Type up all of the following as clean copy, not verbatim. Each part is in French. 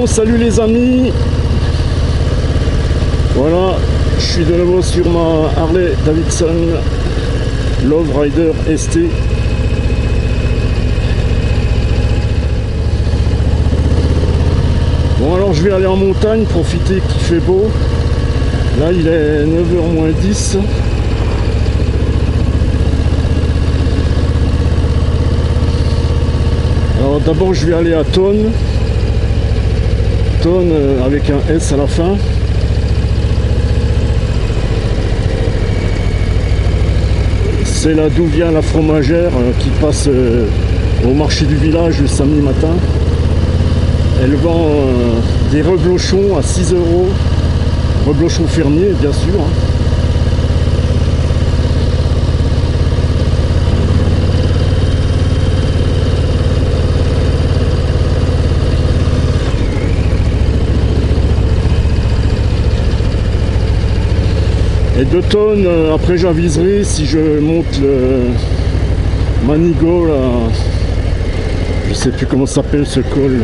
Bon, salut les amis. Voilà, je suis de nouveau sur ma Harley Davidson Love Rider ST. Bon, alors je vais aller en montagne, profiter qu'il fait beau. Là il est 9h moins 10. Alors d'abord je vais aller à Tonne avec un S à la fin. C'est là d'où vient la fromagère qui passe au marché du village le samedi matin. Elle vend des reblochons à 6 €, reblochons fermiers bien sûr. Et de Tonne, après j'aviserai si je monte le Manigot là, je sais plus comment s'appelle ce col.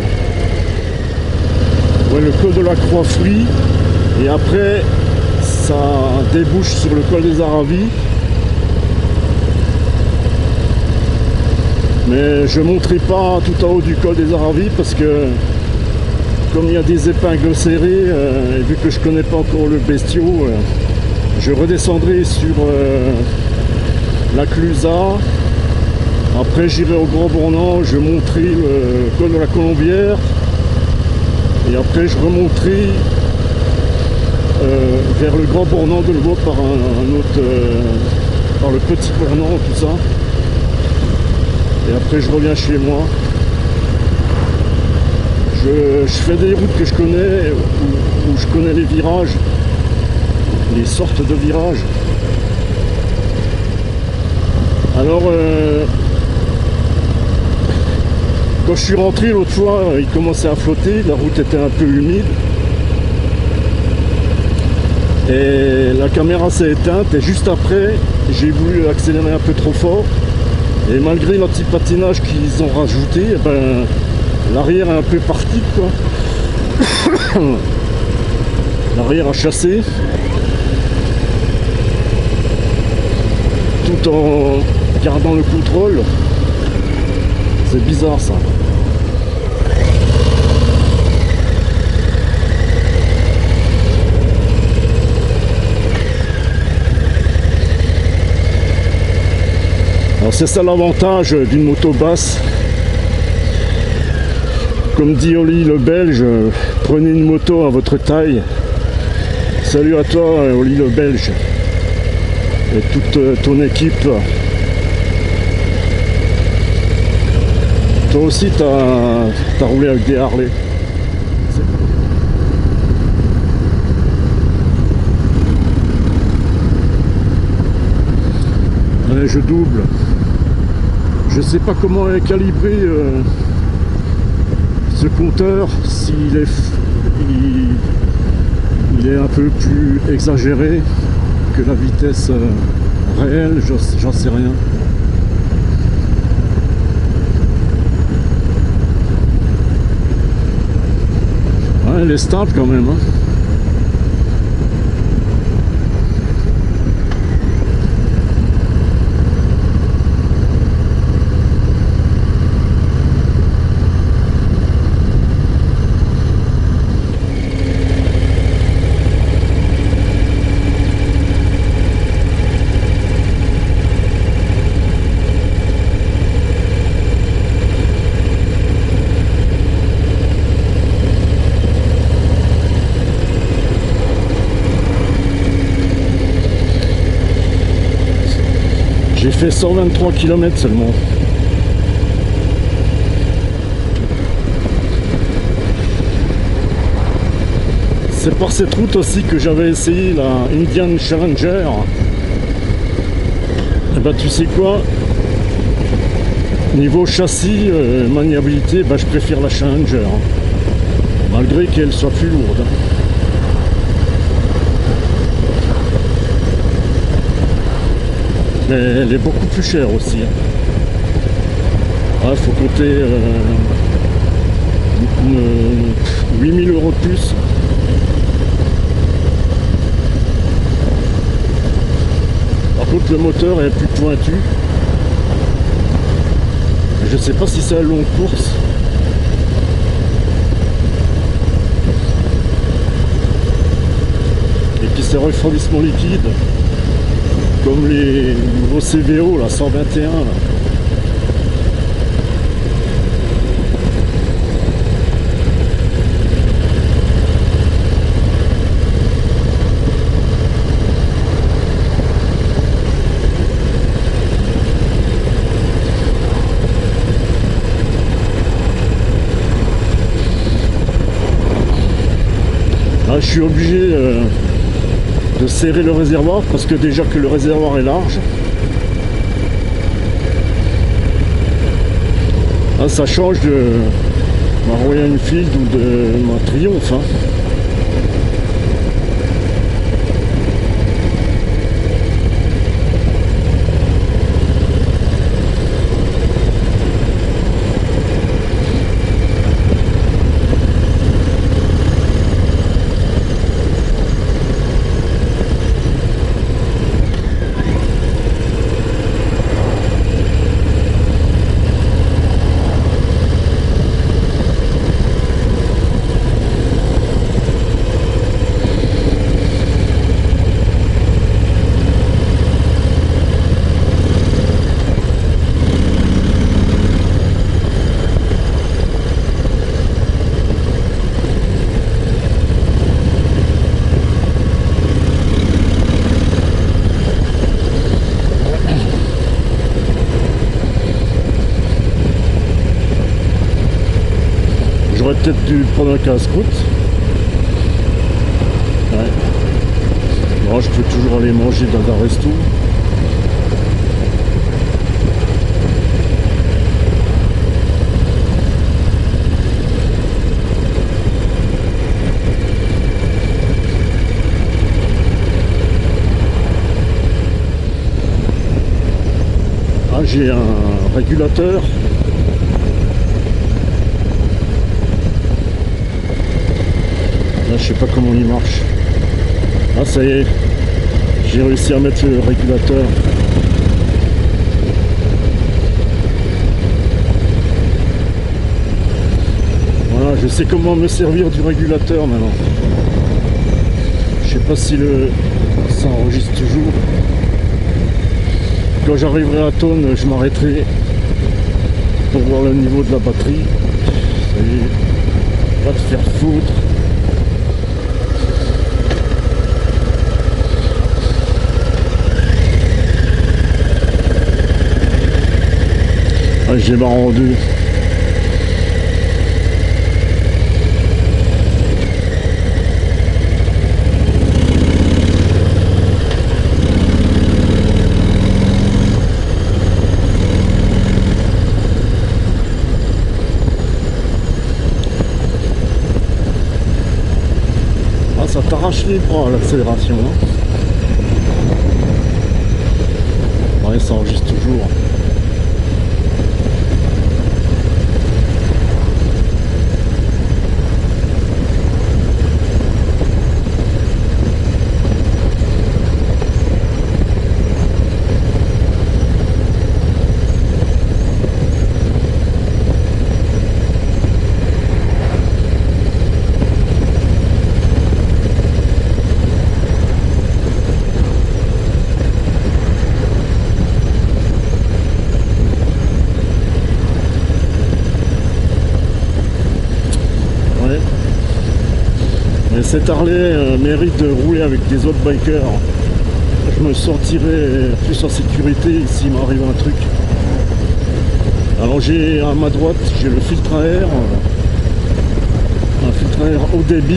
Ouais, le col de la Croix-Fruit, et après ça débouche sur le col des Aravis. Mais je ne monterai pas tout en haut du col des Aravis parce que comme il y a des épingles serrées, et vu que je connais pas encore le bestiau, je redescendrai sur la Clusaz. Après j'irai au Grand Bornand, je monterai le col de la Colombière. Et après je remonterai vers le Grand Bornand de nouveau par un autre, par le Petit Bornand, tout ça. Et après je reviens chez moi. Je fais des routes que je connais, où je connais les virages, les sortes de virages. Alors quand je suis rentré l'autre fois, il commençait à flotter, la route était un peu humide et la caméra s'est éteinte, et juste après j'ai voulu accélérer un peu trop fort, et malgré l'anti-patinage qu'ils ont rajouté, eh ben, l'arrière est un peu parti quoi. L'arrière a chassé tout en gardant le contrôle. C'est bizarre ça. Alors c'est ça l'avantage d'une moto basse. Comme dit Oli le Belge, prenez une moto à votre taille. Salut à toi Oli le Belge et toute ton équipe. Toi aussi t'as roulé avec des Harley. Allez, je double. Je sais pas comment est calibré ce compteur, s'il est, il est un peu plus exagéré que la vitesse réelle, j'en sais rien. Ouais, elle est stable quand même, hein. J'ai fait 123 km seulement. C'est par cette route aussi que j'avais essayé la Indian Challenger. Et bah tu sais quoi, niveau châssis, maniabilité, bah, je préfère la Challenger, malgré qu'elle soit plus lourde. Mais elle est beaucoup plus chère aussi. Il faut compter 8 000 € de plus. Par contre, le moteur est plus pointu. Je sais pas si c'est à longue course. Et puis c'est refroidissement liquide. Comme les nouveaux CVO, là, 121. Là. Ah, je suis obligé de serrer le réservoir parce que déjà que le réservoir est large. Ah, ça change de ma Royal Enfield ou de ma Triumph. Hein. J'aurais peut-être dû prendre un casse-croûte. Ouais. Bon, je peux toujours aller manger dans un resto. Ah, j'ai un régulateur. Là, je sais pas comment il marche. Ah, ça y est, j'ai réussi à mettre le régulateur. Voilà, je sais comment me servir du régulateur maintenant. Je sais pas si ça enregistre toujours. Quand j'arriverai à tonne, je m'arrêterai pour voir le niveau de la batterie. Ça y est, va te faire foutre. Ah, j'ai marre en deux. Ah, ça t'arrache les bras l'accélération. Hein. Ouais, ça enregistre toujours. Mais cette Harley mérite de rouler avec des autres bikers. Je me sentirais plus en sécurité s'il m'arrive un truc. Alors j'ai à ma droite, j'ai le filtre à air, un filtre à air haut débit.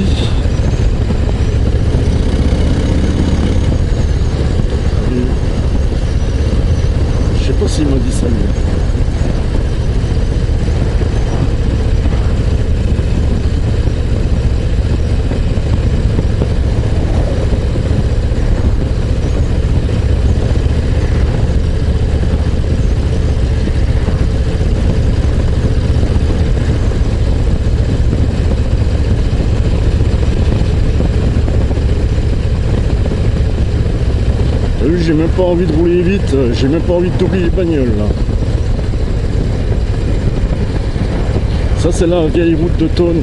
Et je sais pas s'il m'a dit ça lui. j'ai même pas envie de rouler vite, j'ai même pas envie de tourner les bagnoles là. Ça c'est la vieille route de Thônes.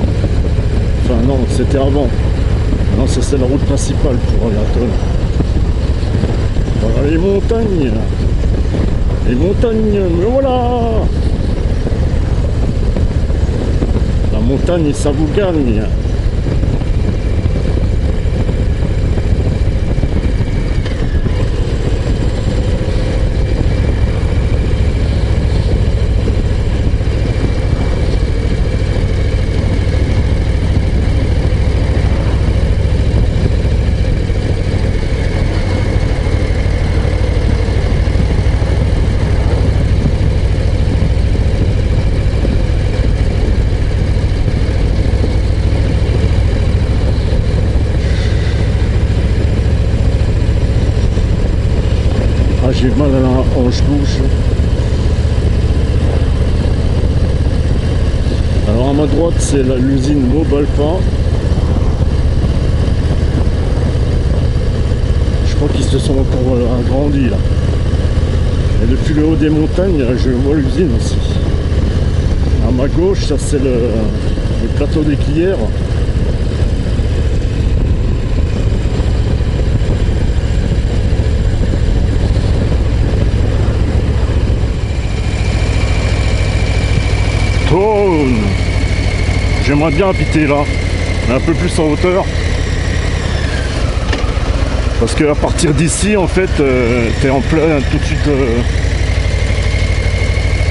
Enfin non, c'était avant. Non, ça c'est la route principale pour aller à Thônes. Voilà les montagnes. Les montagnes, me voilà. La montagne, ça vous gagne. J'ai mal à la hanche gauche. Alors à ma droite c'est l'usine Mobalpa. Je crois qu'ils se sont encore agrandis là. Et depuis le haut des montagnes, je vois l'usine aussi. À ma gauche, ça c'est le plateau d'équilière. J'aimerais bien habiter là, mais un peu plus en hauteur. Parce qu'à partir d'ici, en fait, t'es en plein tout de suite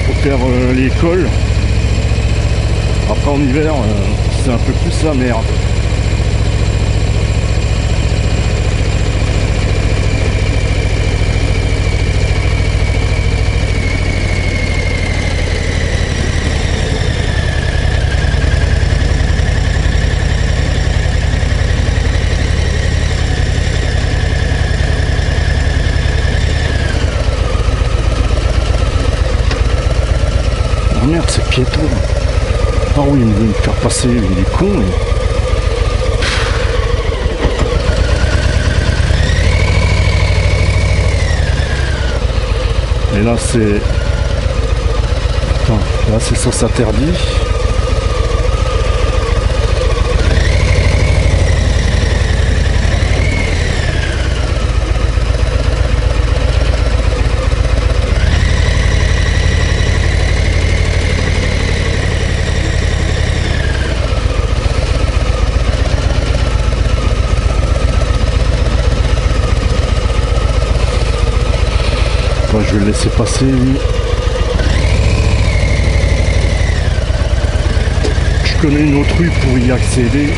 pour faire l'école. Après en hiver, c'est un peu plus la merde. Oh merde, c'est piéton. Ah oui, il veut me faire passer, il est con. Et là c'est... Attends, là c'est sens interdit. Je vais le laisser passer lui. Je connais une autre rue pour y accéder.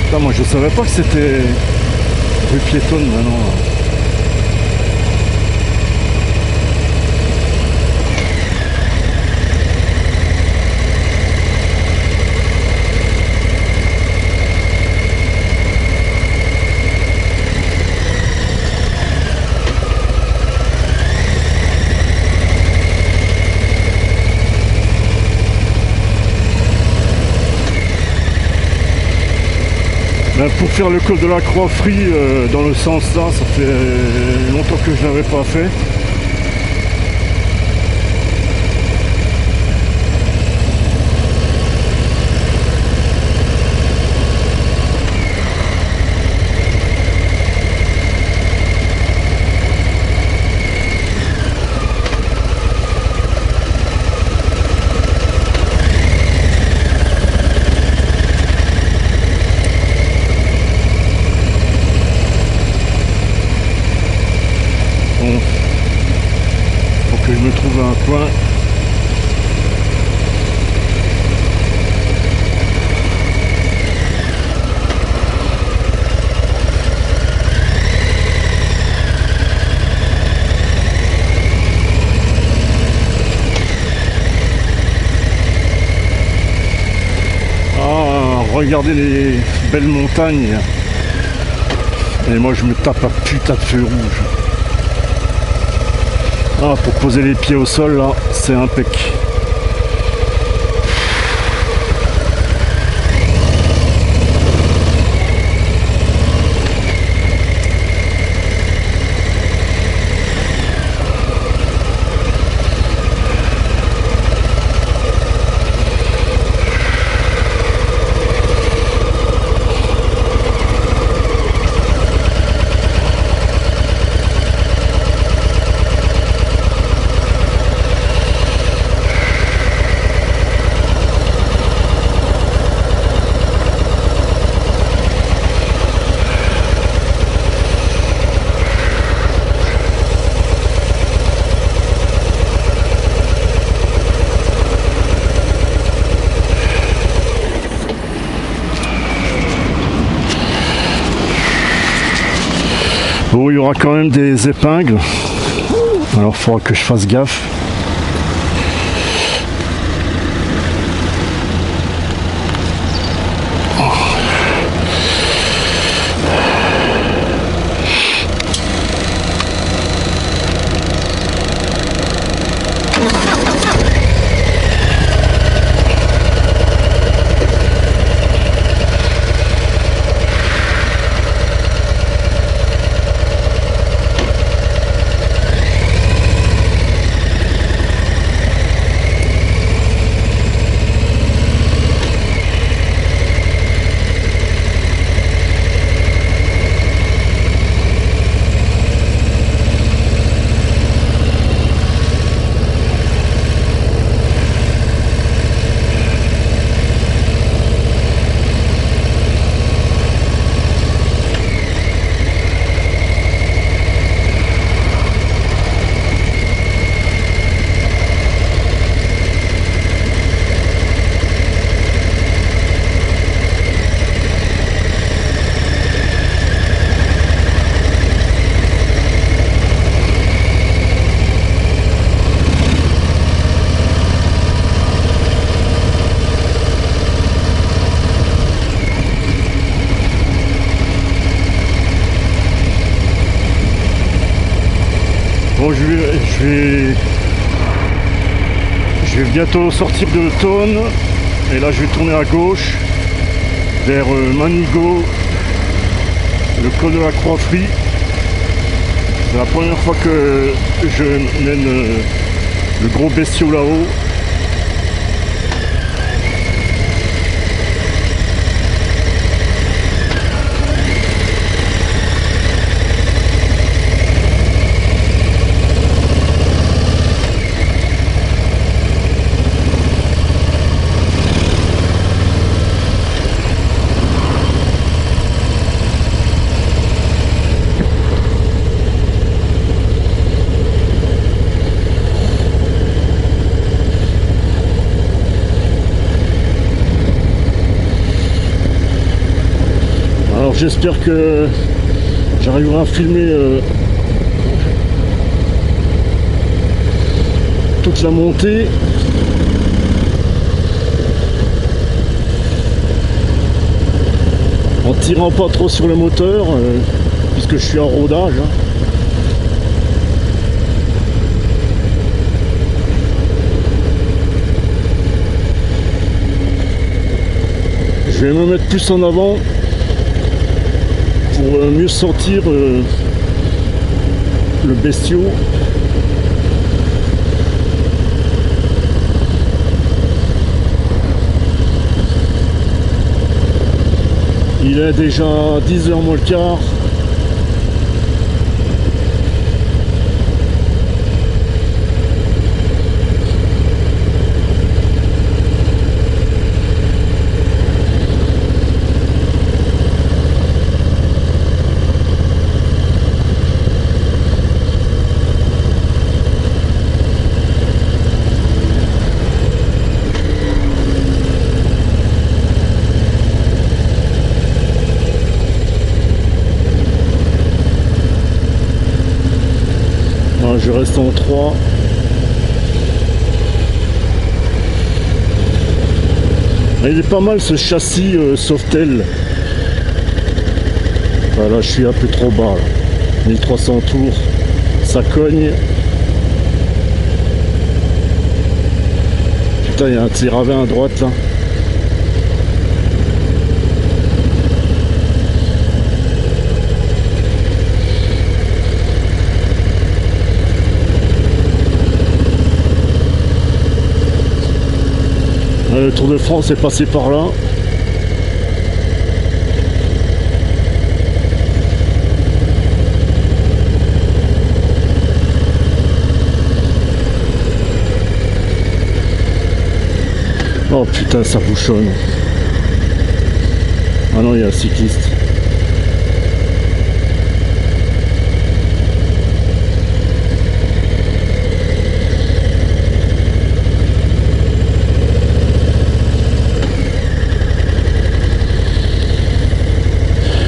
Putain, moi je savais pas que c'était rue piétonne maintenant. Pour faire le col de la Croix-Frie dans le sens là, ça fait longtemps que je l'avais pas fait. Faut que je me trouve un coin. Ah, regardez les belles montagnes. Et moi je me tape un putain de feu rouge. Ah, pour poser les pieds au sol là, c'est impec. Bon, il y aura quand même des épingles. Alors il faudra que je fasse gaffe. Bon, je vais bientôt sortir de Thônes et là je vais tourner à gauche vers Manigot, le col de la Croix-Frie. C'est la première fois que je mène le gros bestiau là-haut. Alors j'espère que j'arriverai à filmer toute la montée. En tirant pas trop sur le moteur, puisque je suis en rodage. Hein. Je vais me mettre plus en avant pour mieux sentir le bestiau. Il est déjà 10h moins le quart. Je reste en 3. Il est pas mal ce châssis Softail. Voilà, je suis un peu trop bas là. 1300 tours, ça cogne. Putain, il y a un petit ravin à droite là. Le Tour de France est passé par là. Oh putain, ça bouchonne. Ah non, il y a un cycliste.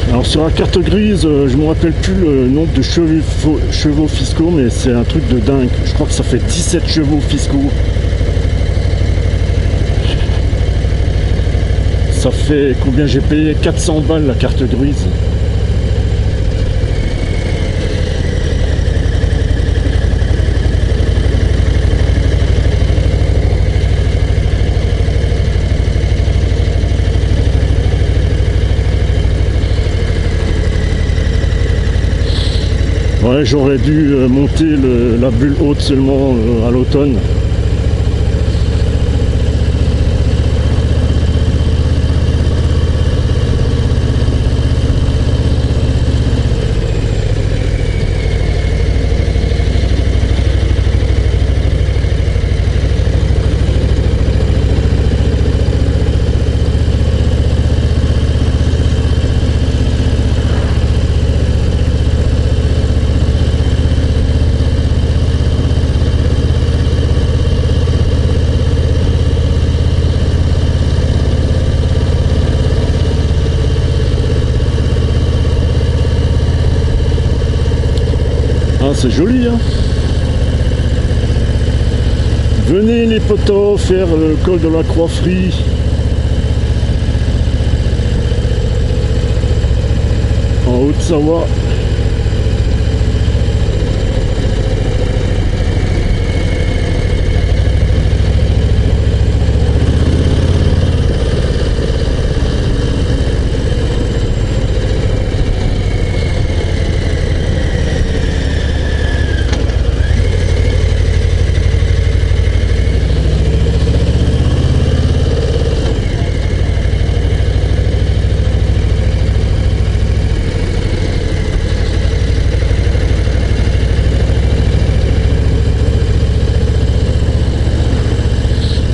Alors sur la carte grise, je me rappelle plus le nombre de chevaux fiscaux, mais c'est un truc de dingue. Je crois que ça fait 17 chevaux fiscaux. Ça fait combien j'ai payé? 400 balles la carte grise. Ouais, j'aurais dû monter la bulle haute seulement à l'automne. Ah, c'est joli, hein. Venez les potos faire le col de la Croix-Frie. En Haute-Savoie.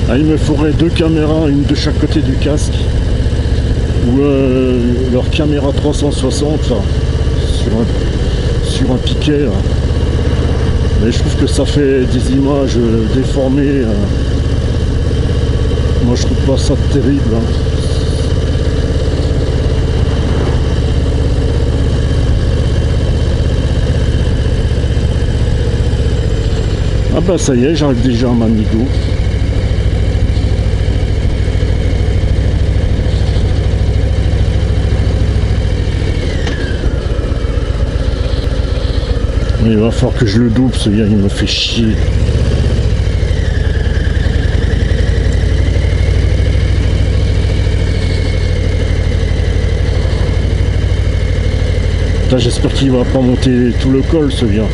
Ah, il me faudrait 2 caméras, une de chaque côté du casque, ou leur caméra 360 là, sur un piquet là. Mais je trouve que ça fait des images déformées. Moi je trouve pas ça terrible, hein. Ah bah ça y est, j'arrive déjà à Manigo. Il va falloir que je le double, celui-là il me fait chier. J'espère qu'il va pas monter tout le col, celui-là.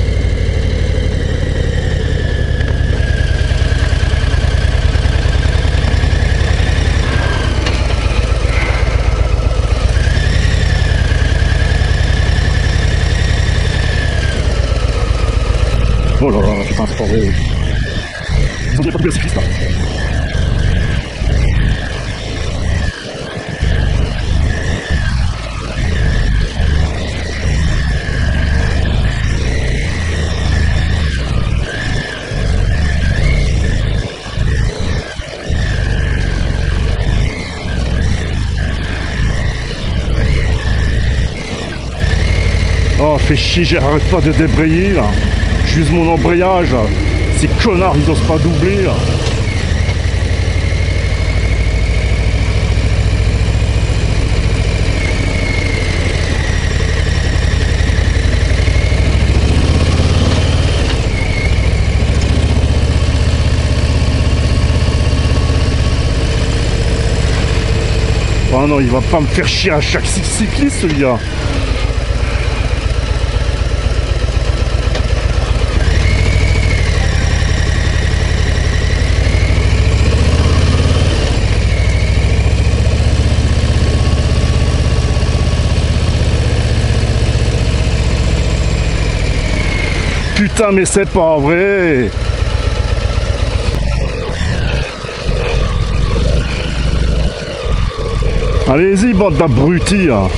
Oh là là, c'est pas un sport. Ils ont bien pas de cyclistes là. Oh, fait chier, j'arrête pas de débrayer là. J'use mon embrayage là. Ces connards, ils osent pas doubler là. Oh non, il va pas me faire chier à chaque cycliste celui-là. Putain, mais c'est pas vrai. Allez-y, bande d'abrutis. Hein.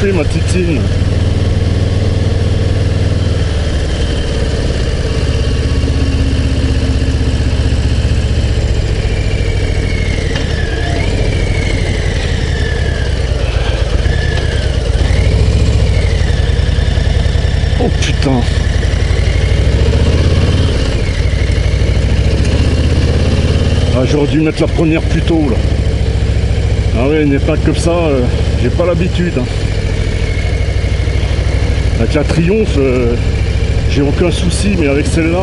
fait ma titine? Oh putain. Ah, j'aurais dû mettre la première plus tôt là. Ah ouais, n'est pas comme ça, j'ai pas l'habitude. Hein. Avec la Triomphe, j'ai aucun souci, mais avec celle-là...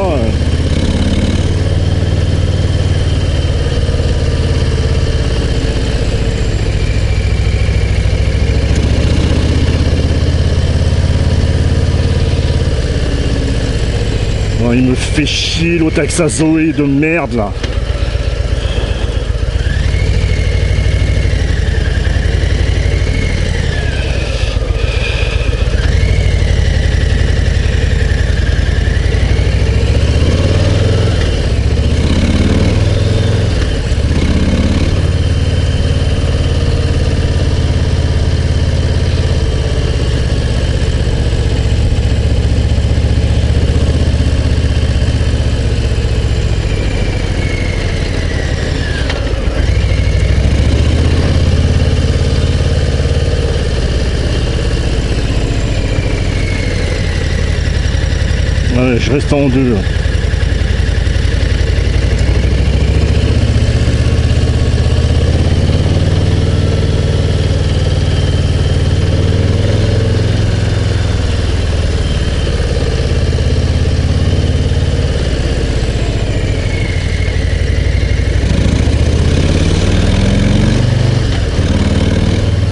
Oh, il me fait chier l'autre avec sa Zoé de merde là. Ouais, je reste en deux.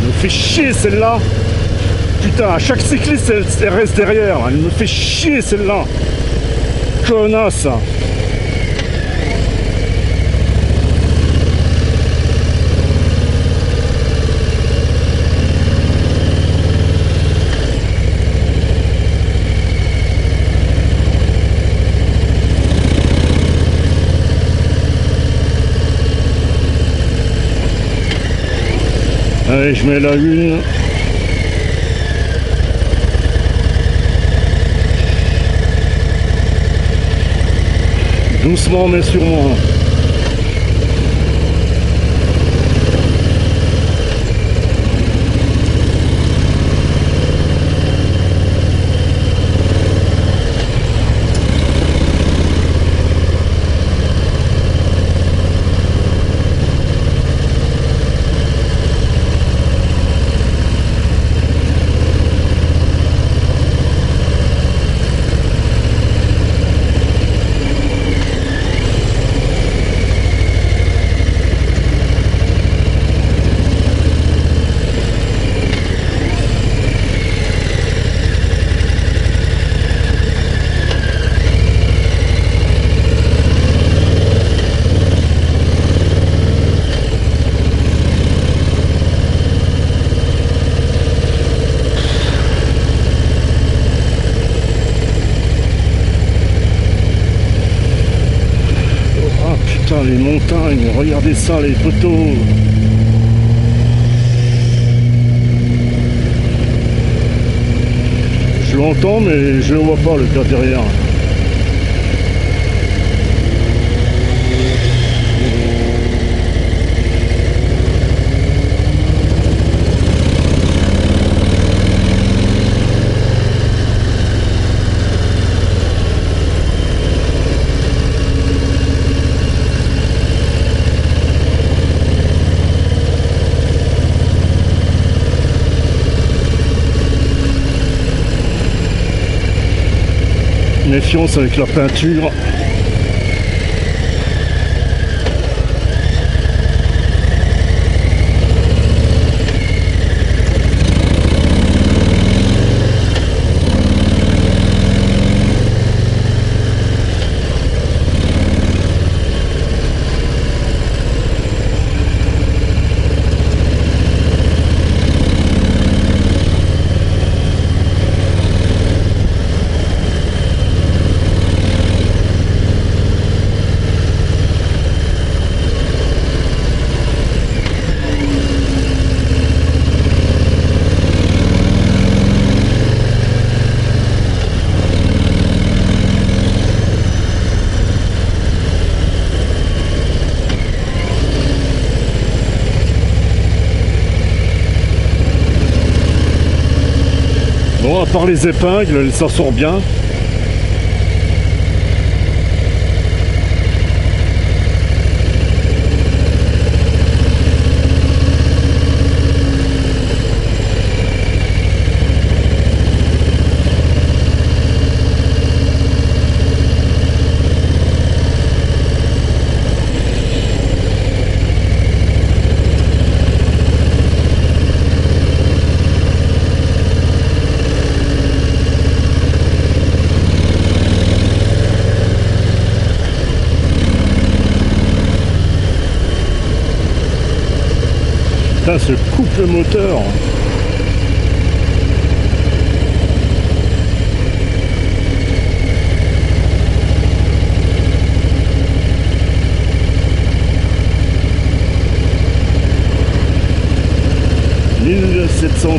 Elle me fait chier celle-là. Putain, à chaque cycliste, elle reste derrière. Elle me fait chier celle-là. Connasse. Allez, je mets la une. Doucement mais sûrement. Les montagnes, regardez ça, les poteaux. Je l'entends mais je le vois pas le gars derrière. Méfiance avec la peinture. part les épingles, ça sort bien. Putain, ce couple moteur. « 1700 tours. »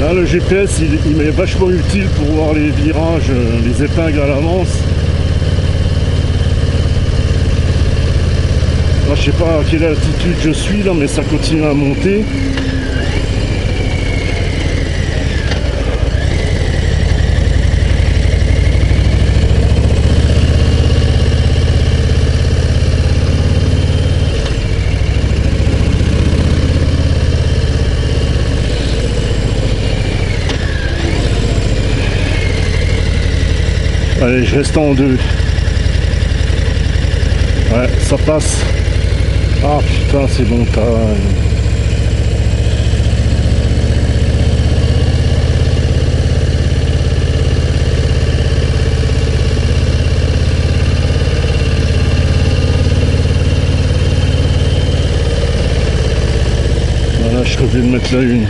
Là, le GPS, il m'est vachement utile pour voir les virages, les épingles à l'avance. Là, je sais pas à quelle altitude je suis là, mais ça continue à monter. Allez, je reste en deux. Ouais, ça passe. Ah putain, c'est bon, voilà, je reviens de mettre la une.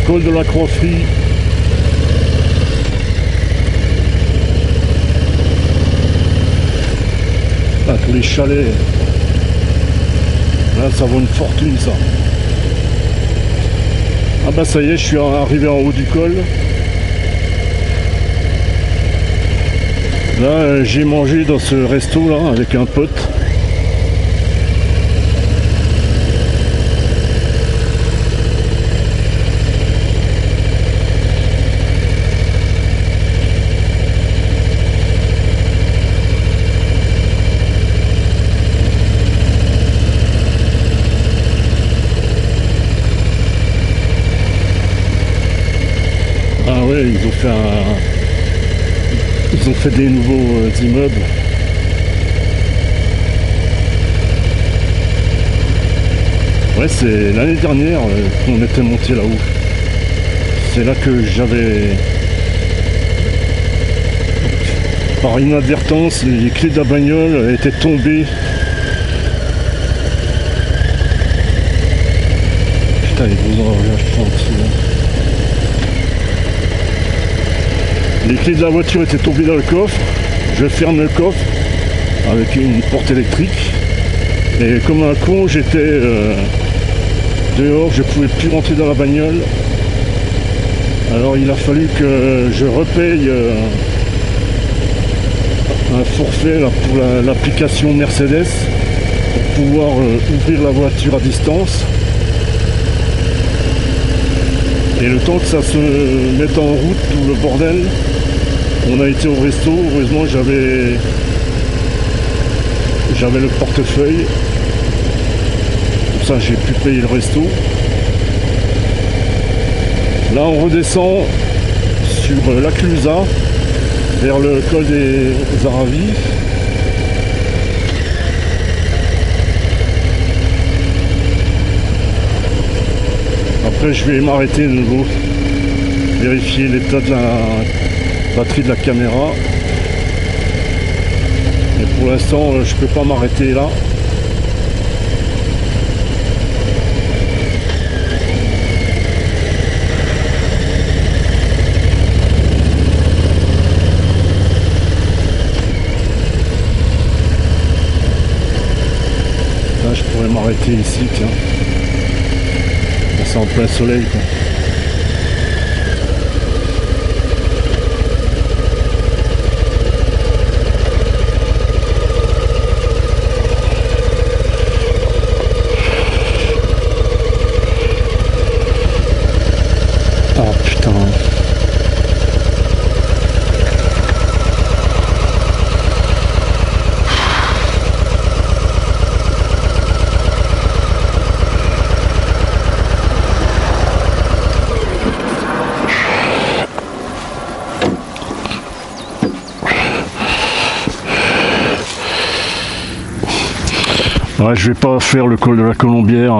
Col de la Croix-Frie. Ah, tous les chalets. Là, ça vaut une fortune, ça. Ah bah ça y est, je suis arrivé en haut du col. Là, j'ai mangé dans ce resto là avec un pote. Ah ouais, ils ont fait des nouveaux immeubles. Ouais, c'est l'année dernière qu'on était monté là-haut. C'est là que j'avais, par inadvertance, les clés de la bagnole étaient tombées. Putain, les gros orages tranquilles. Les clés de la voiture étaient tombées dans le coffre. Je ferme le coffre avec une porte électrique. Et comme un con, j'étais dehors, je ne pouvais plus rentrer dans la bagnole. Alors il a fallu que je repaye un forfait là, pour l'application Mercedes pour pouvoir ouvrir la voiture à distance. Et le temps que ça se mette en route, tout le bordel, on a été au resto. Heureusement, j'avais le portefeuille. Comme ça, j'ai pu payer le resto. Là, on redescend sur la Clusa, vers le col des Aravis. Après, je vais m'arrêter de nouveau, vérifier l'état de la batterie de la caméra. Et pour l'instant, je peux pas m'arrêter là. Là, je pourrais m'arrêter ici, tiens. plein soleil, quoi. Ah putain. Ouais, je vais pas faire le col de la Colombière.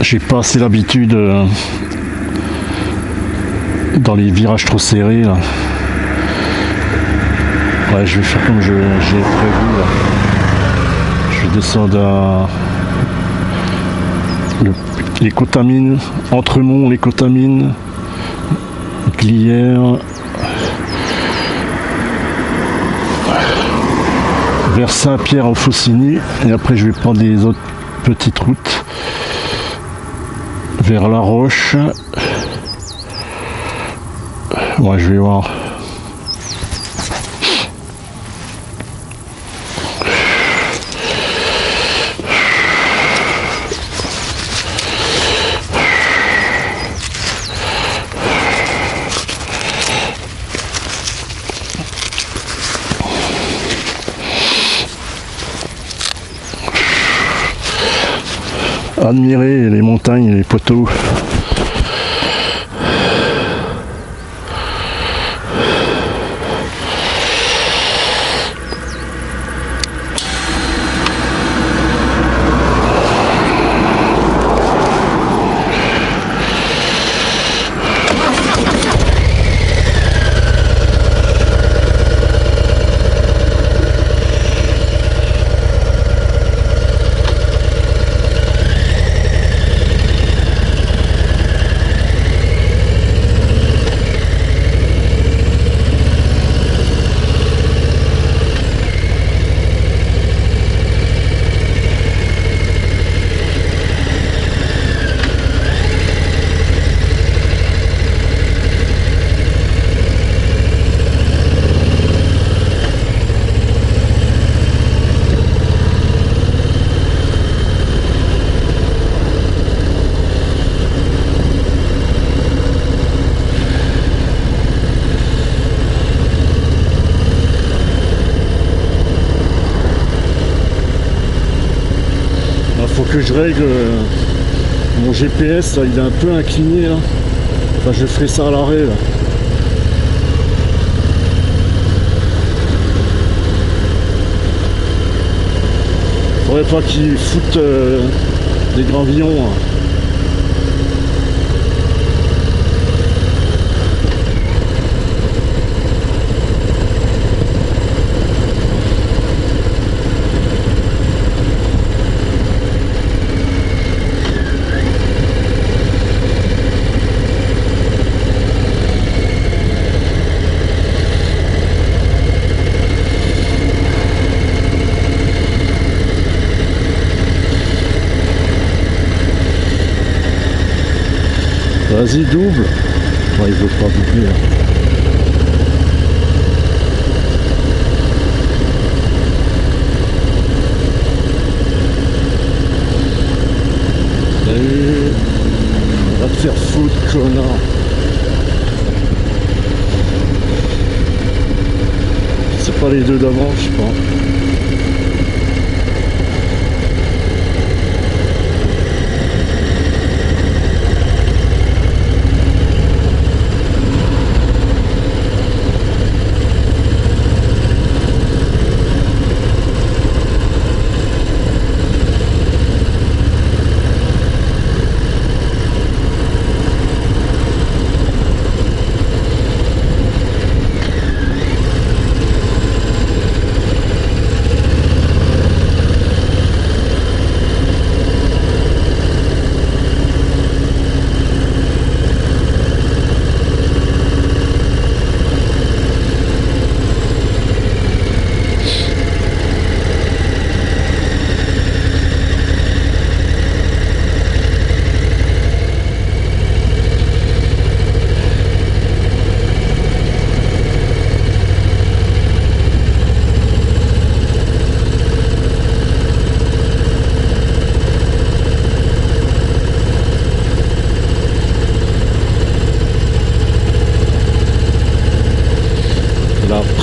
J'ai pas assez l'habitude dans les virages trop serrés là. Ouais, je vais faire comme j'ai prévu là. Je vais descendre à les Cotamines, Entremont, les Cotamines, Glières, vers Saint-Pierre au Faucigny, et après je vais prendre des autres petites routes vers La Roche. Ouais, je vais voir. Admirer les montagnes et les poteaux. Faut que je règle mon GPS là, il est un peu incliné là. Enfin, je ferai ça à l'arrêt là. Faudrait pas qu'ils foutent des gravillons hein. Vas-y, double. Ouais, il veut pas doubler. Allez, on va te faire foutre, connard. C'est pas les deux d'avant, je sais pas.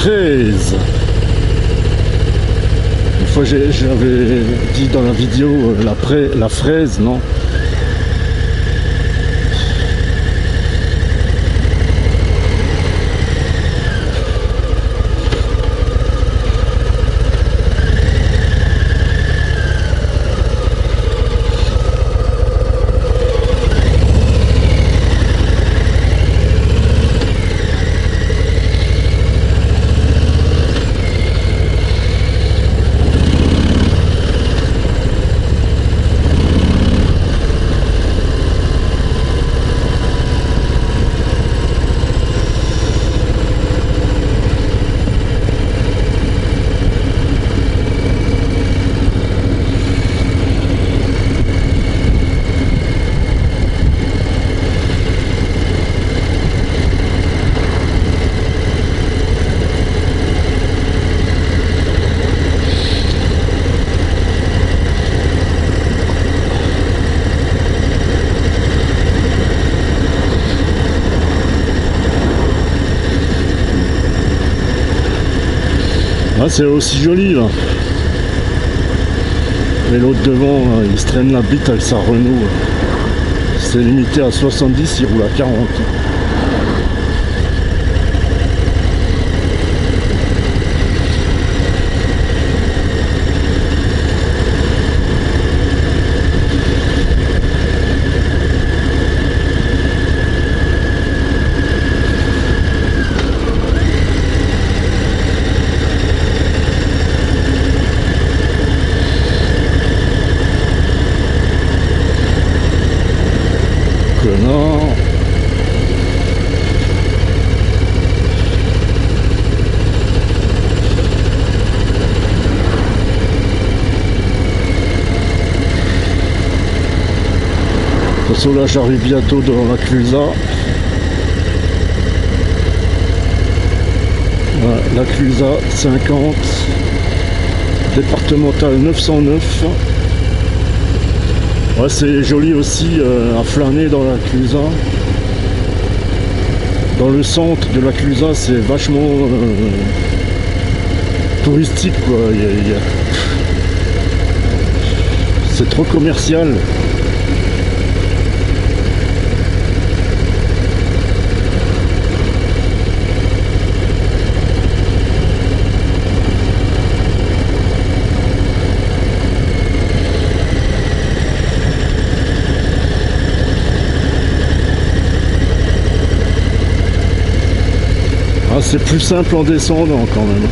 fraise. Une fois j'avais dit dans la vidéo la fraise, non? Ah, c'est aussi joli là. Et l'autre devant, là, il se traîne la bite avec sa Renault. C'est limité à 70, il roule à 40. Connard. De toute façon là j'arrive bientôt dans la Clusa. Voilà, la Clusa 50, départementale 909. Ouais, c'est joli aussi à flâner dans la Clusa. Dans le centre de la Clusa, c'est vachement touristique, quoi. C'est trop commercial. Ah, c'est plus simple en descendant quand même.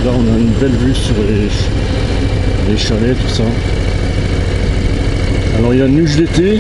Là on a une belle vue sur les chalets, tout ça. Alors il y a nuge d'été.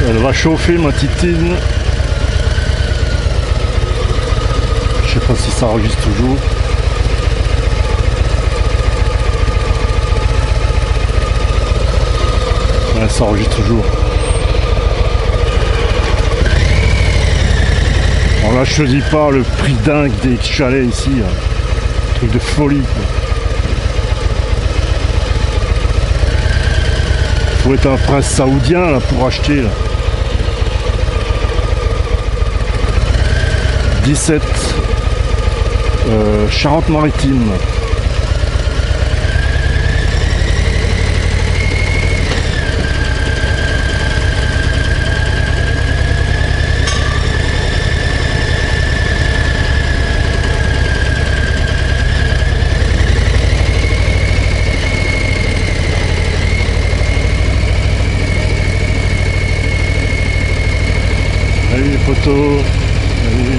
Elle va chauffer ma titine. Je sais pas si ça enregistre toujours. Ouais, ça enregistre toujours. Alors là, je te dis pas le prix dingue des chalets ici, hein. Truc de folie, quoi. Faut être un prince saoudien là pour acheter là. 17 Charente-Maritime. Allez les poteaux, allez.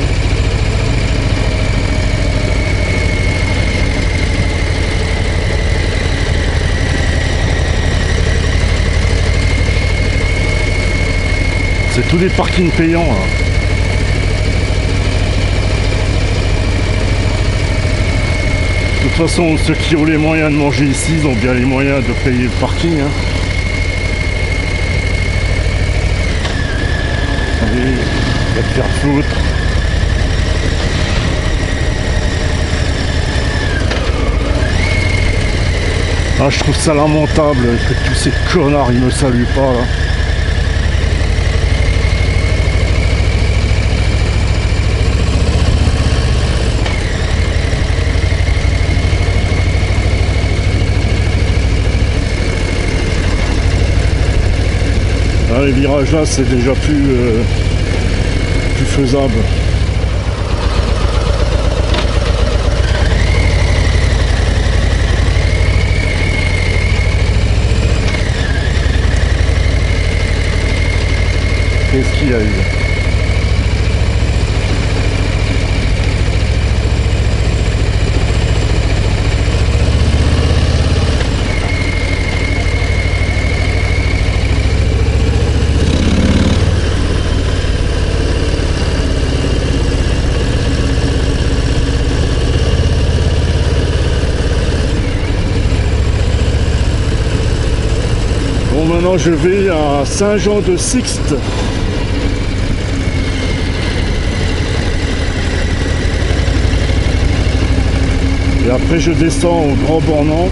C'est tous des parkings payants là. De toute façon, ceux qui ont les moyens de manger ici, ils ont bien les moyens de payer le parking, hein. Allez, va te faire foutre. Ah, je trouve ça lamentable que tous ces connards ils me saluent pas là. Ah, les virages là c'est déjà plus faisable. Qu'est-ce qu'il y a eu? Bon, maintenant je vais à Saint-Jean-de-Sixte. Et après je descends au Grand Bornand.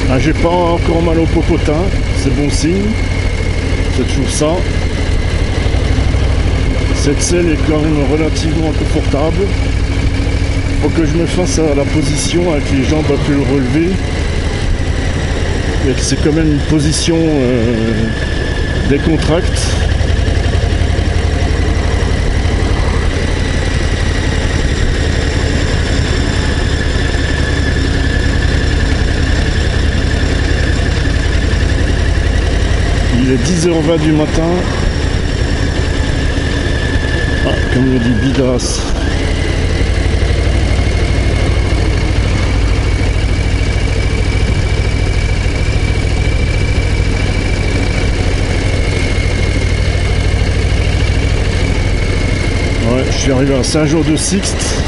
Ah, j'ai pas encore mal au popotin, c'est bon signe, c'est toujours ça. Cette selle est quand même relativement confortable. Faut que je me fasse à la position avec les jambes un peu relevées. Et que c'est quand même une position décontracte. Il est 10h20 du matin. Ah, comme le dit Bidas. Ouais, je suis arrivé à Saint-Jean-de-Sixte.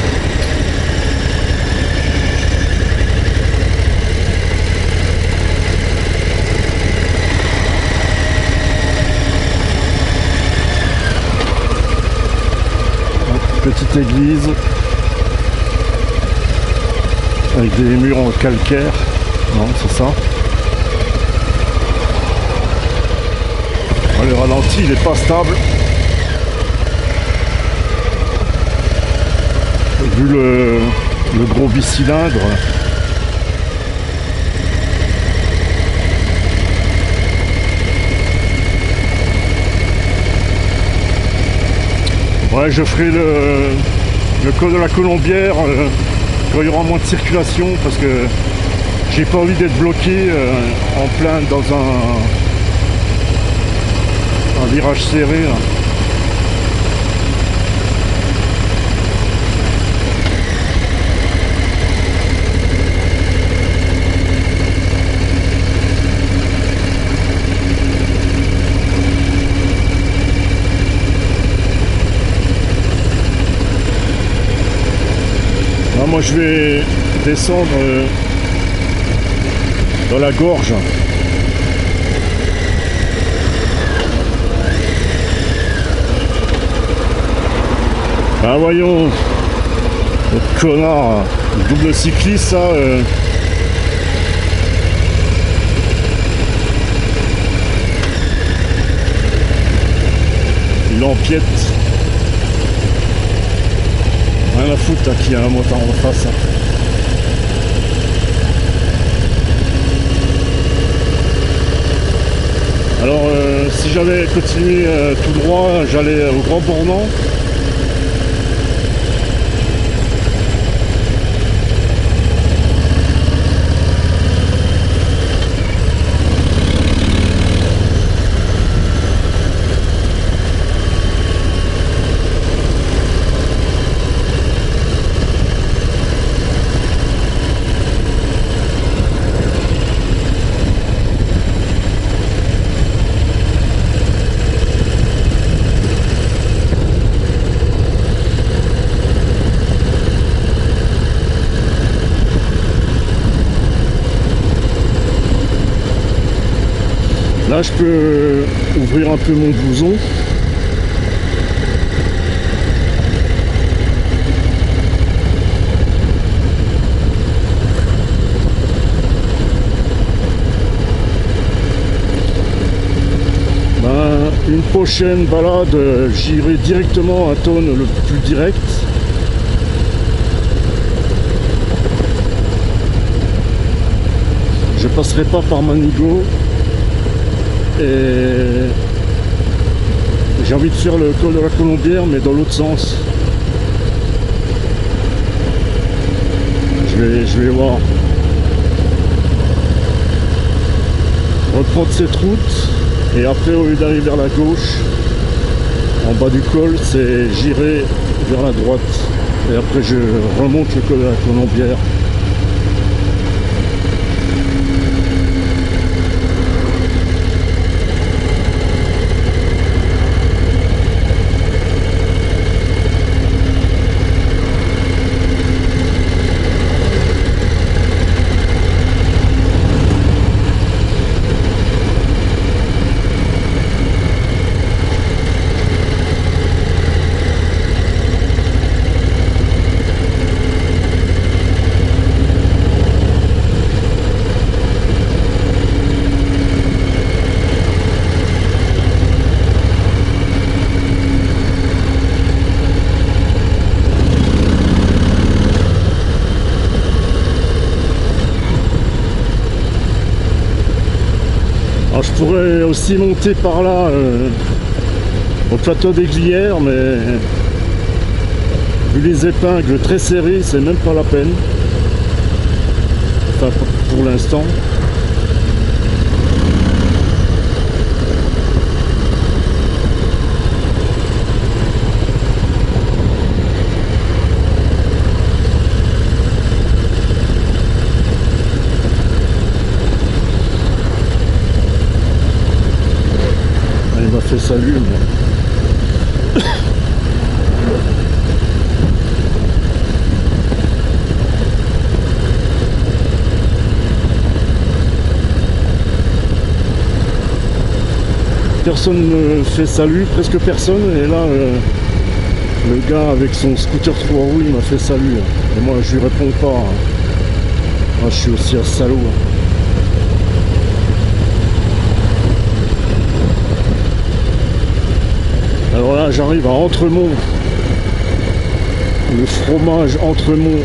Petite église avec des murs en calcaire, non c'est ça. Le ralenti il est pas stable vu le gros bicylindre. Ouais, je ferai le col de la Colombière quand il y aura moins de circulation parce que j'ai pas envie d'être bloqué en plein dans un virage serré là. je vais descendre dans la gorge. Ah voyons, le connard, le double cycliste ça. Il empiète. Rien à foutre qu'il y a un motard en face. Hein. Alors si j'avais continué tout droit, j'allais au Grand Bornand. Là, je peux ouvrir un peu mon blouson. Une prochaine balade, j'irai directement à Thônes le plus direct. Je passerai pas par Manigot. Et j'ai envie de faire le col de la Colombière, mais dans l'autre sens. Je vais voir. Reprendre cette route, et après, au lieu d'arriver vers la gauche, en bas du col, j'irai vers la droite. Et après, je remonte le col de la Colombière. Alors, je pourrais aussi monter par là au plateau des Glières, mais vu les épingles très serrées, c'est même pas la peine. Enfin, pour l'instant. Fait salut mais... Personne ne fait salut, presque personne, et là le gars avec son scooter 3 roues il m'a fait salut et moi je lui réponds pas. Moi je suis aussi un salaud. Alors là, j'arrive à Entremont, le fromage Entremont.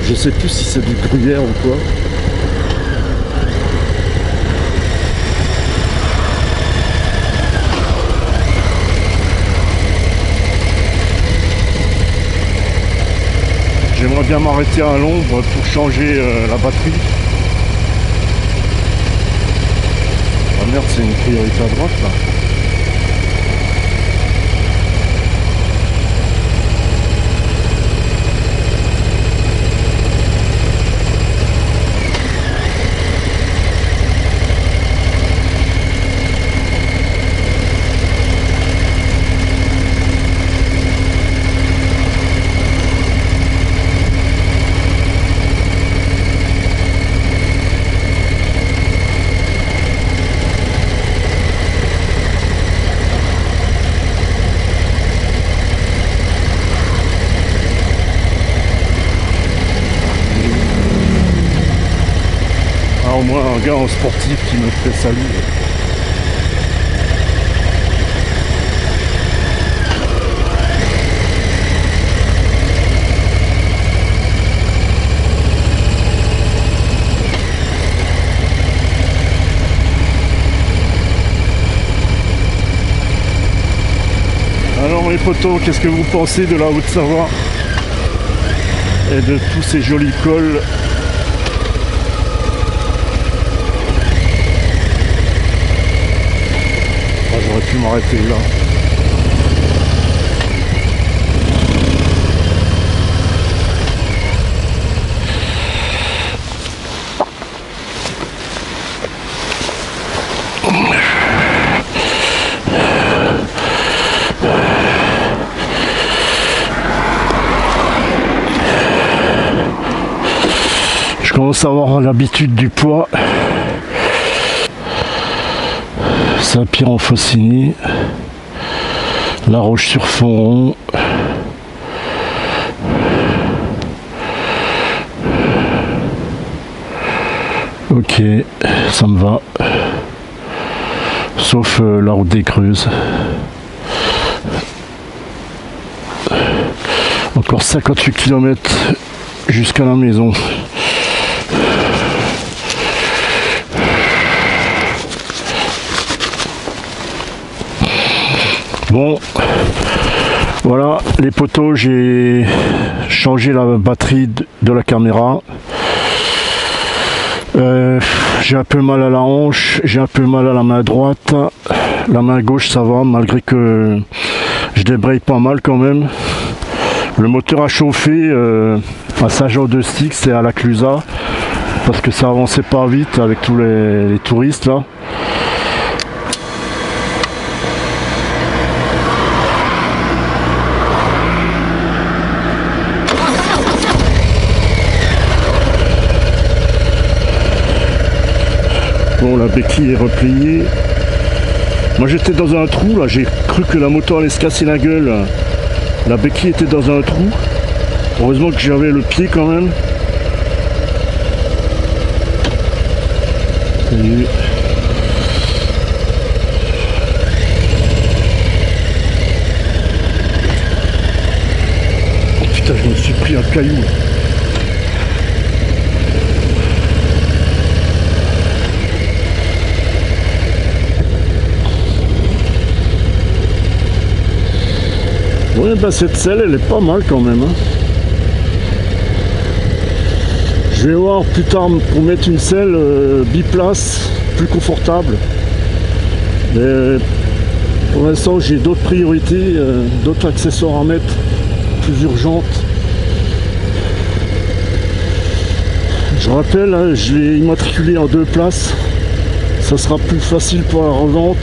Je sais plus si c'est du gruyère ou quoi. J'aimerais bien m'arrêter à l'ombre pour changer la batterie. Ah merde, c'est une priorité à droite là. Ah, au moins un gars en sportif qui me fait salut. Alors mes potos, qu'est-ce que vous pensez de la Haute-Savoie et de tous ces jolis cols? Ah, j'aurais pu m'arrêter là. Je commence à avoir l'habitude du poids. Saint-Pierre-en-Faucigny, La Roche-sur-Foron. Ok, ça me va. Sauf la route des Creuses. Encore 58 km jusqu'à la maison. Bon, voilà les potos, j'ai changé la batterie de la caméra. J'ai un peu mal à la hanche, j'ai un peu mal à la main droite. La main gauche ça va, malgré que je débraye pas mal quand même. Le moteur a chauffé à Saint-Jean-de-Stix et à la Clusaz, parce que ça avançait pas vite avec tous les touristes là. Bon, la béquille est repliée. Moi j'étais dans un trou là, j'ai cru que la moto allait se casser la gueule. La béquille était dans un trou. Heureusement que j'avais le pied quand même. Et... oh putain, je me suis pris un caillou. Ouais, bah cette selle elle est pas mal quand même, hein. Je vais voir plus tard pour mettre une selle biplace plus confortable, mais pour l'instant j'ai d'autres priorités, d'autres accessoires à mettre plus urgentes. Je rappelle, hein, je l'ai immatriculé en 2 places, ça sera plus facile pour la revente.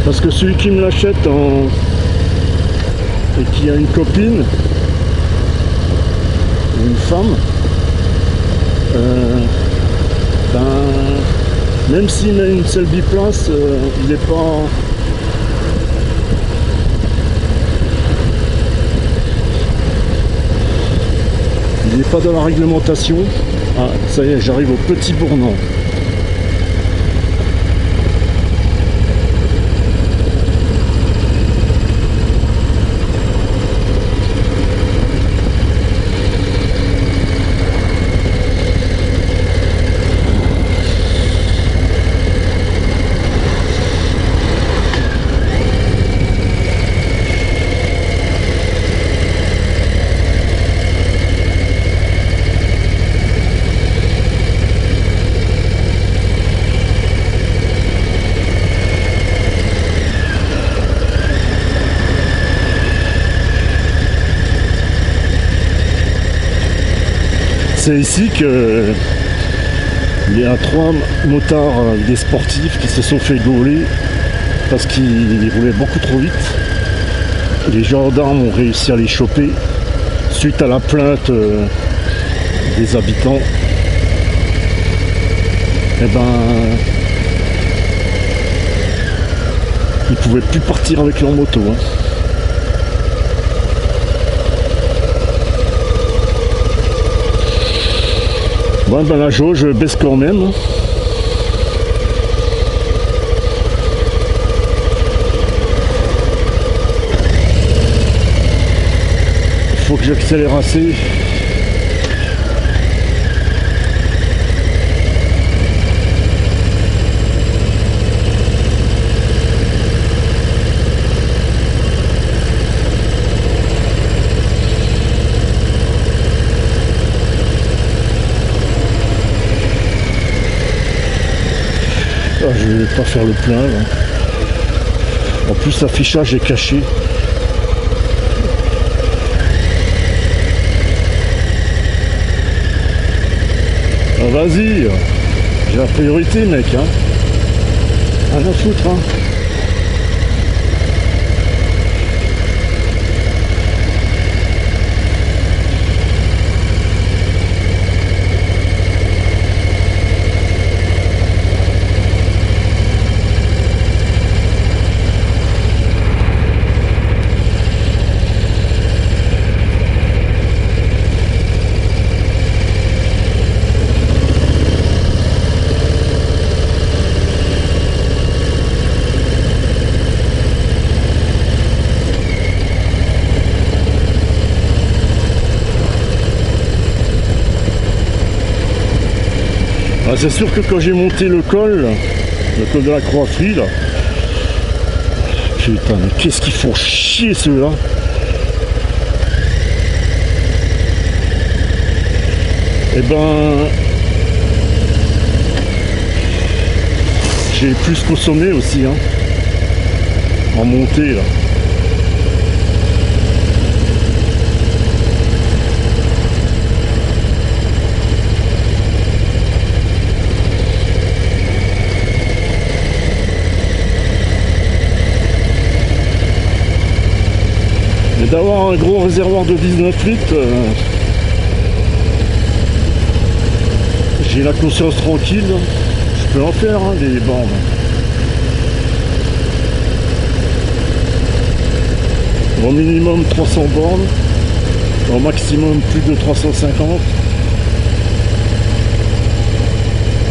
Parce que celui qui me l'achète et qui a une copine, une femme, même s'il met une selle biplace, il n'est pas... il n'est pas dans la réglementation. Ah, ça y est, j'arrive au Petit Bournan. C'est ici que il y a 3 motards, des sportifs, qui se sont fait gauler parce qu'ils roulaient beaucoup trop vite. Les gendarmes ont réussi à les choper suite à la plainte des habitants. Et ben, ils pouvaient plus partir avec leur moto, hein. Bon, ben la jauge baisse quand même. Il faut que j'accélère assez. Ah, je vais pas faire le plein là. En plus l'affichage est caché. Ah, vas-y, j'ai la priorité mec hein. Rien à foutre hein. Ah, c'est sûr que quand j'ai monté le col de la Croix-Frie là, putain mais qu'est-ce qu'ils font chier ceux-là. Et ben j'ai plus consommé aussi hein, en montée là. Et d'avoir un gros réservoir de 19 litres, j'ai la conscience tranquille, je peux en faire hein, des bornes. Au minimum 300 bornes, au maximum plus de 350.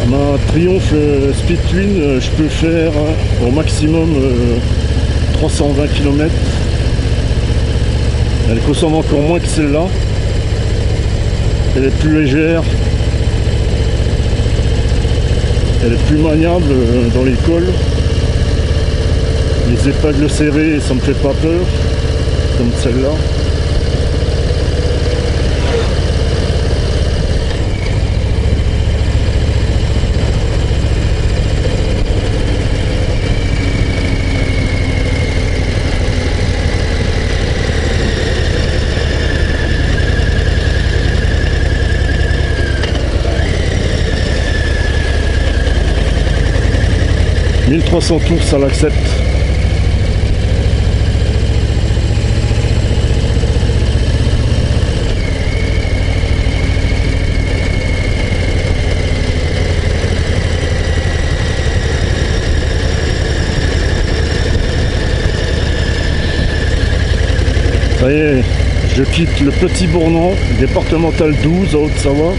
À ma Triumph Speed Twin, je peux faire au maximum 320 km. Elle consomme encore moins que celle-là. Elle est plus légère. Elle est plus maniable dans les cols. Les épingles serrées, ça me fait pas peur. Comme celle-là. « 1300 tours, ça l'accepte. » Ça y est, je quitte le Petit Bournan, départemental 12 en Haute-Savoie.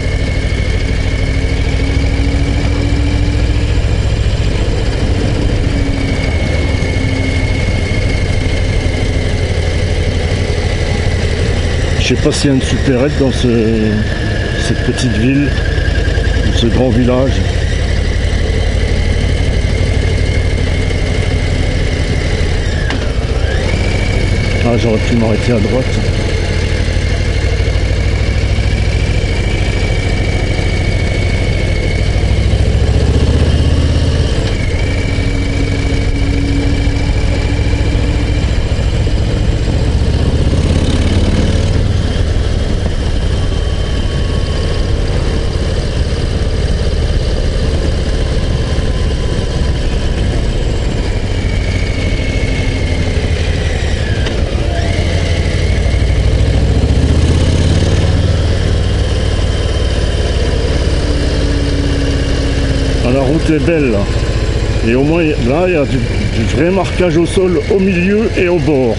Je sais pas s'il y a une supérette dans cette petite ville, ce grand village. Ah, j'aurais pu m'arrêter à droite. La route est belle là. Et au moins là il y a du vrai marquage au sol au milieu et au bord.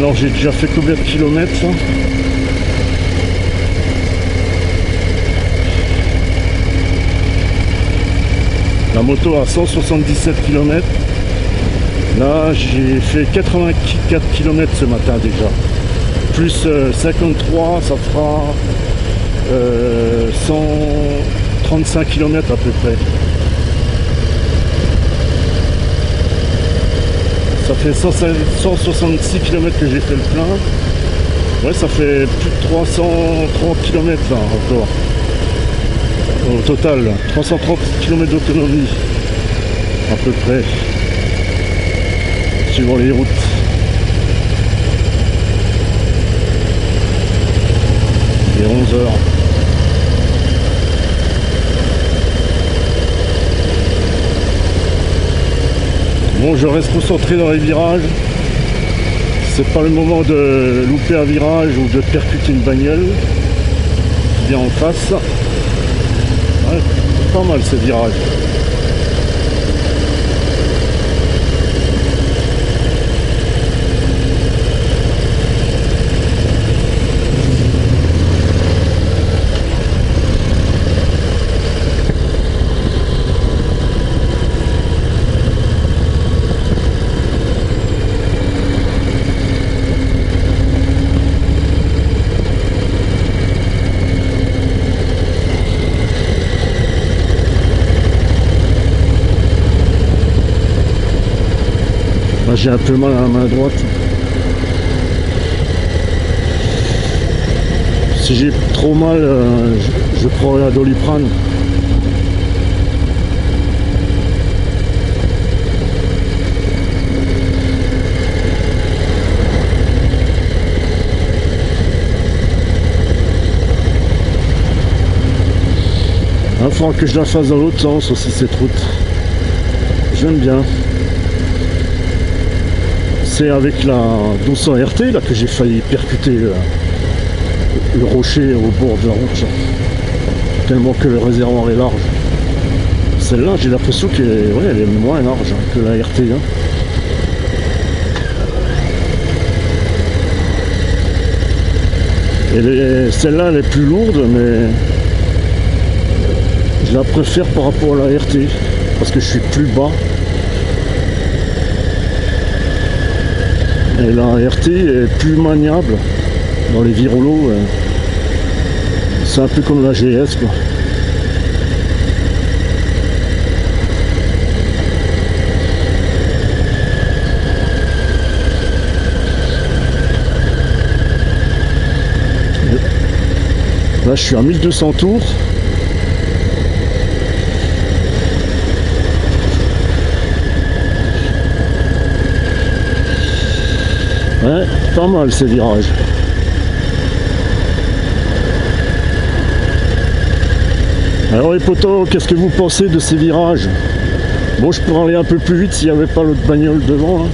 Alors j'ai déjà fait combien de kilomètres là? La moto a 177 km. Là j'ai fait 84 km ce matin déjà. Plus 53, ça fera 135 km à peu près. Ça fait 166 km que j'ai fait le plein. Ouais, ça fait plus de 330 km là encore. Au total, 330 km d'autonomie à peu près. Suivant les routes. Il est 11 heures. Bon, je reste concentré dans les virages. C'est pas le moment de louper un virage ou de percuter une bagnole qui vient en face. Ouais, c'est pas mal ces virages. J'ai un peu mal à la main droite. Si j'ai trop mal, je prends la Doliprane. Il faudra que je la fasse dans l'autre sens aussi cette route. J'aime bien. C'est avec la 200 RT là que j'ai failli percuter le rocher au bord de la route, tellement que le réservoir est large. Celle-là, j'ai l'impression qu'elle elle est moins large que la RT. Celle-là, elle est plus lourde, mais je la préfère par rapport à la RT parce que je suis plus bas. Et la RT est plus maniable dans les virolos. C'est un peu comme la GS quoi. Là je suis à 1200 tours. Ouais, pas mal ces virages. Alors les potos, qu'est-ce que vous pensez de ces virages? Bon, je pourrais aller un peu plus vite s'il n'y avait pas l'autre bagnole devant.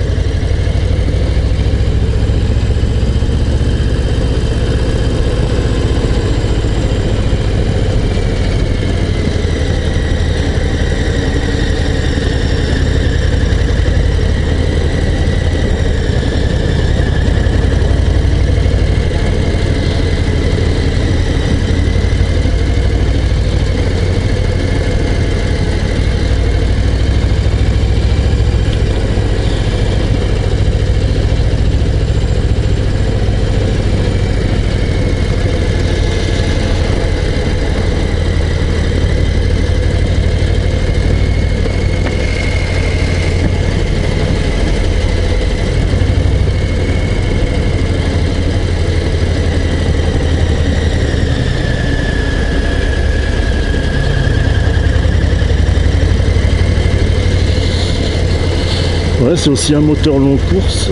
Ouais, c'est aussi un moteur long course.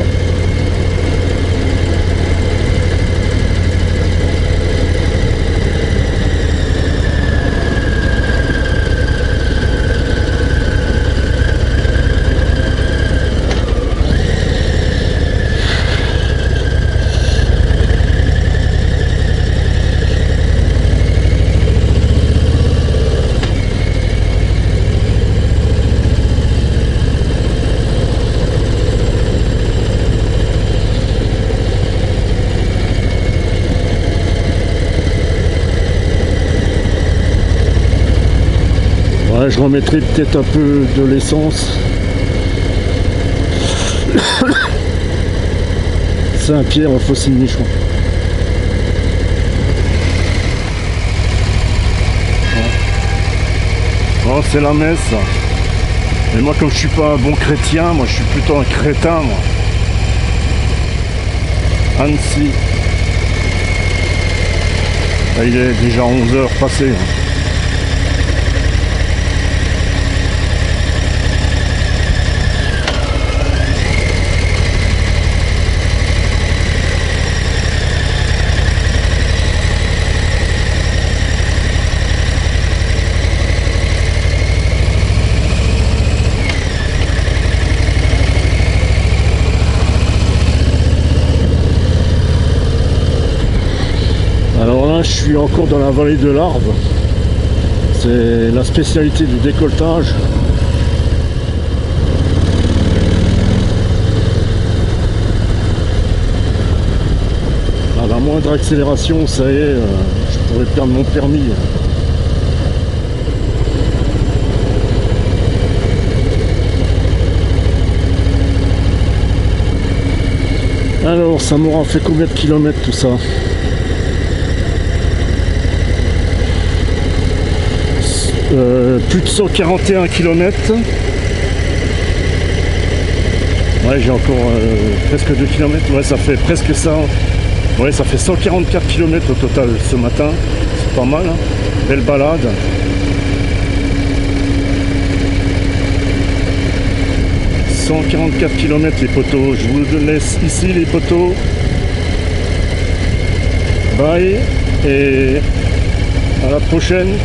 Là, je remettrai peut-être un peu de l'essence. Saint-Pierre au Faucigny, oh, c'est la messe. Et moi, comme je suis pas un bon chrétien, moi je suis plutôt un crétin, moi. Annecy. Là, il est déjà 11 heures passées. Alors là, je suis encore dans la vallée de l'Arve. C'est la spécialité du décolletage. À la moindre accélération, ça y est, je pourrais perdre mon permis. Alors, ça m'aura fait combien de kilomètres tout ça? Plus de 141 km. Ouais, j'ai encore presque 2 km. Ouais, ça fait presque ça. Ouais, ça fait 144 km au total ce matin. C'est pas mal, hein. Belle balade. « 144 km les poteaux. Je vous laisse ici les poteaux. Bye et à la prochaine.